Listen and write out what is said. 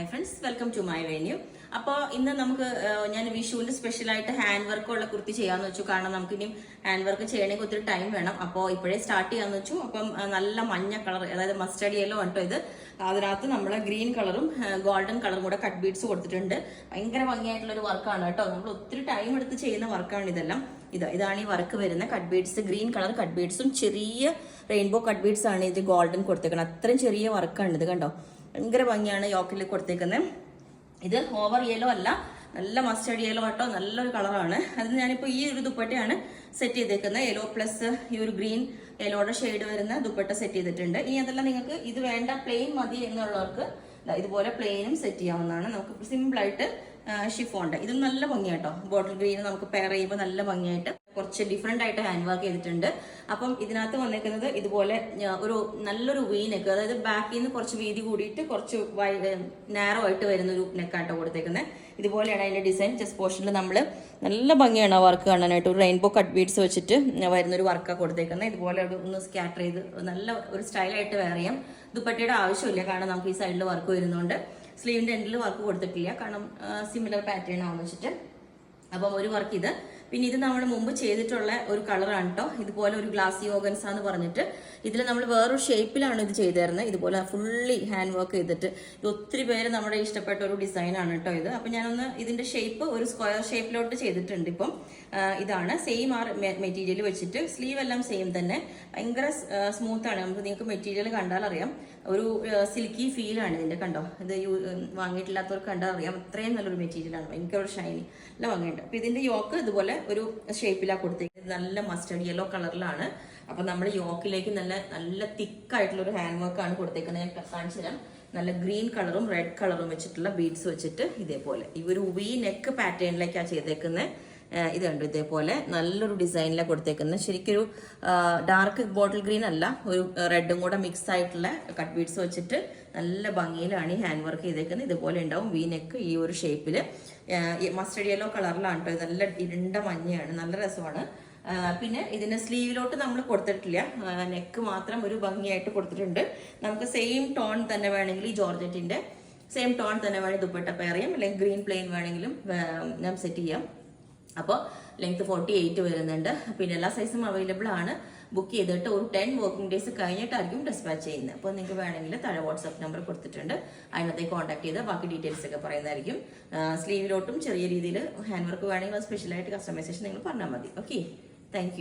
Hi friends, welcome to my venue. അപ്പോൾ ഇന്ന് നമുക്ക് ഞാൻ വിഷുവിന്റെ സ്പെഷ്യലായിട്ട് ഹാൻഡ് വർക്കുള്ള കുർത്തി ചെയ്യാന്ന് വെച്ചു. കാരണം നമുക്ക് ഇനിയും ഹാൻഡ് വർക്ക് ചെയ്യണമെങ്കിൽ ഒത്തിരി ടൈം വേണം. അപ്പോൾ ഇപ്പോഴേ സ്റ്റാർട്ട് ചെയ്യാന്ന് വെച്ചു. അപ്പം നല്ല മഞ്ഞ കളർ, അതായത് മസ്റ്റർഡ് യെല്ലോ കേട്ടോ ഇത്. അതിനകത്ത് നമ്മൾ ഗ്രീൻ കളറും ഗോൾഡൻ കളറും കൂടെ കട്ട് ബീഡ്സ് കൊടുത്തിട്ടുണ്ട്. ഭയങ്കര ഭംഗിയായിട്ടുള്ള ഒരു വർക്കാണ് കേട്ടോ. നമ്മൾ ഒത്തിരി ടൈം എടുത്ത് ചെയ്യുന്ന വർക്കാണ് ഇതെല്ലാം. ഇതാണ് ഈ വർക്ക് വരുന്ന cut beads. Green colour cut ബീഡ്സും ചെറിയ റെയിൻബോ കട്ട് ബീഡ്സ് ആണ് ഇത് ഗോൾഡൻ കൊടുത്തേക്കുന്നത്. അത്രയും ചെറിയ വർക്കാണ് ഇത്, കണ്ടോ. ഭയങ്കര ഭംഗിയാണ് യോക്കിൽ കൊടുത്തേക്കുന്നത്. ഇത് ഓവർ യെല്ലോ അല്ല, നല്ല മസ്റ്റേർഡ് യെല്ലോ ആട്ടോ, നല്ലൊരു കളറാണ്. അത് ഞാനിപ്പോൾ ഈ ഒരു ദുപ്പട്ടയാണ് സെറ്റ് ചെയ്തേക്കുന്നത്. യെല്ലോ പ്ലസ് ഈ ഒരു ഗ്രീൻ യെല്ലോയുടെ ഷെയ്ഡ് വരുന്ന ദുപ്പട്ട സെറ്റ് ചെയ്തിട്ടുണ്ട്. ഇനി അതെല്ലാം നിങ്ങൾക്ക് ഇത് വേണ്ട പ്ലെയിൻ മതി എന്നുള്ളവർക്ക് ഇതുപോലെ പ്ലെയിനും സെറ്റ് ചെയ്യാവുന്നതാണ്. നമുക്ക് സിമ്പിളായിട്ട് ഷിഫോണ്ട് ഇത് നല്ല ഭംഗിയാട്ടോ. ബോട്ടിൽ ഗ്രീൻ നമുക്ക് പെയർ ചെയ്യുമ്പോൾ നല്ല ഭംഗിയായിട്ട് കുറച്ച് ഡിഫറെന്റ് ആയിട്ട് ഹാൻഡ് വർക്ക് ചെയ്തിട്ടുണ്ട്. അപ്പം ഇതിനകത്ത് വന്നേക്കുന്നത് ഇതുപോലെ ഒരു നല്ലൊരു വി നെക്ക്, അതായത് ബാക്കിൽ നിന്ന് കുറച്ച് വീതി കൂടിയിട്ട് കുറച്ച് നാരോ ആയിട്ട് വരുന്ന ഒരു നെക്കാട്ടോ കൊടുത്തേക്കുന്നത്. ഇതുപോലെയാണ് അതിന്റെ ഡിസൈൻ. ചെസ്റ്റ് പോർഷനിൽ നമ്മൾ നല്ല ഭംഗിയാണ് ആ വർക്ക് കാണാനായിട്ട്. ഒരു റെയിൻബോ കട്ട് ബീഡ്സ് വെച്ചിട്ട് വരുന്നൊരു വർക്കാണ് കൊടുത്തേക്കുന്നത്. ഇതുപോലെ ഒന്ന് സ്കാറ്റർ ചെയ്ത് നല്ല ഒരു സ്റ്റൈലായിട്ട് വെയർ ചെയ്യാം. ദുപ്പട്ടയുടെ ആവശ്യമില്ല, കാരണം നമുക്ക് ഈ സൈഡിൽ വർക്ക് വരുന്നുണ്ട്. സ്ലീവിന്റെ എൻഡിൽ വർക്ക് കൊടുത്തിട്ടില്ല, കാരണം സിമിലർ പാറ്റേൺ ആണെന്ന് വെച്ചിട്ട്. അപ്പം ഒരു വർക്ക് ഇത്. പിന്നെ ഇത് നമ്മൾ മുമ്പ് ചെയ്തിട്ടുള്ള ഒരു കളറാണ് കേട്ടോ. ഇതുപോലെ ഒരു ഗ്ലാസി ഓർഗൻസ എന്ന് പറഞ്ഞിട്ട് ഇതിൽ നമ്മൾ വേറൊരു ഷേപ്പിലാണ് ഇത് ചെയ്തിരുന്നത്. ഇതുപോലെ ഫുള്ളി ഹാൻഡ് വർക്ക് ചെയ്തിട്ട് ഇത് ഒത്തിരി പേര് നമ്മുടെ ഇഷ്ടപ്പെട്ട ഒരു ഡിസൈനാണ് കേട്ടോ ഇത്. അപ്പം ഞാനൊന്ന് ഇതിന്റെ ഷേപ്പ് ഒരു സ്ക്വയർ ഷേപ്പിലോട്ട് ചെയ്തിട്ടുണ്ട്. ഇപ്പം ഇതാണ് സെയിം ആ മെറ്റീരിയൽ വെച്ചിട്ട്. സ്ലീവ് എല്ലാം സെയിം തന്നെ. ഭയങ്കര സ്മൂത്ത് ആണ്. നമുക്ക് നിങ്ങൾക്ക് മെറ്റീരിയൽ കണ്ടാൽ അറിയാം, ഒരു സിൽക്കി ഫീലാണ് ഇതിന്റെ. കണ്ടോ, ഇത് വാങ്ങിയിട്ടില്ലാത്തവർക്ക് കണ്ടാൽ അറിയാം, അത്രയും നല്ലൊരു മെറ്റീരിയലാണ്. ഭയങ്കര ഒരു ഷൈനി, നല്ല ഭംഗിയുണ്ട്. അപ്പൊ ഇതിന്റെ യോക്ക് ഇതുപോലെ ഒരു ഷേപ്പിലാണ് കൊടുത്തേക്കുന്നത്. നല്ല മസ്റ്റർഡ് യെല്ലോ കളറിലാണ്. അപ്പൊ നമ്മൾ യോക്കിലേക്ക് നല്ല തിക്കായിട്ടുള്ള ഒരു ഹാൻഡ് വർക്ക് ആണ് കൊടുത്തേക്കുന്നത്. ഞാൻ കാണിച്ചു തരാം. നല്ല ഗ്രീൻ കളറും റെഡ് കളറും വെച്ചിട്ടുള്ള ബീഡ്സ് വെച്ചിട്ട് ഇതേപോലെ ഈ ഒരു വി നെക്ക് പാറ്റേണിലേക്കാണ് ചെയ്തേക്കുന്നത്. ഇത് കണ്ടു, ഇതേപോലെ നല്ലൊരു ഡിസൈനിലാണ് കൊടുത്തേക്കുന്നത്. ശരിക്കൊരു ഡാർക്ക് ബോട്ടിൽ ഗ്രീൻ അല്ല, ഒരു റെഡും കൂടെ മിക്സ് ആയിട്ടുള്ള കട്ട് ബീഡ്സ് വെച്ചിട്ട് നല്ല ഭംഗിയിലാണ് ഈ ഹാൻഡ് വർക്ക് ചെയ്തേക്കുന്നത്. ഇതുപോലെ ഉണ്ടാവും വി നെക്ക് ഈ ഒരു ഷേപ്പിൽ. മസ്റ്റർഡ് യെല്ലോ കളറിലാണ് കേട്ടോ. നല്ല ഇരുണ്ട മഞ്ഞയാണ്, നല്ല രസമാണ്. പിന്നെ ഇതിന് സ്ലീവിലോട്ട് നമ്മൾ കൊടുത്തിട്ടില്ല, നെക്ക് മാത്രം ഒരു ഭംഗിയായിട്ട് കൊടുത്തിട്ടുണ്ട്. നമുക്ക് സെയിം ടോൺ തന്നെ വേണമെങ്കിൽ ഈ ജോർജറ്റിന്റെ സെയിം ടോൺ തന്നെ വേണമെങ്കിൽ ദുപ്പട്ട പെയർ ചെയ്യാം, അല്ലെങ്കിൽ ഗ്രീൻ പ്ലെയിൻ വേണമെങ്കിലും ഞാൻ സെറ്റ് ചെയ്യാം. അപ്പോൾ ലെങ്ത് 48 വരുന്നുണ്ട്. പിന്നെ എല്ലാ സൈസും അവൈലബിൾ ആണ്. ബുക്ക് ചെയ്തിട്ട് ഒരു 10 വർക്കിംഗ് ഡേയ്സ് കഴിഞ്ഞിട്ടായിരിക്കും ഡിസ്പാച്ച് ചെയ്യുന്നത്. അപ്പോൾ നിങ്ങൾക്ക് വേണമെങ്കിൽ താഴെ വാട്സാപ്പ് നമ്പർ കൊടുത്തിട്ടുണ്ട്, അതിനകത്തേക്ക് കോൺടാക്ട് ചെയ്ത് ബാക്കി ഡീറ്റെയിൽസ് ഒക്കെ പറയുന്നതായിരിക്കും. സ്ലീവിലോട്ടും ചെറിയ രീതിയിൽ ഹാൻഡ് വർക്ക് വേണമെങ്കിൽ സ്പെഷ്യലായിട്ട് കസ്റ്റമൈസേഷൻ നിങ്ങൾ പറഞ്ഞാൽ മതി. Okay, thank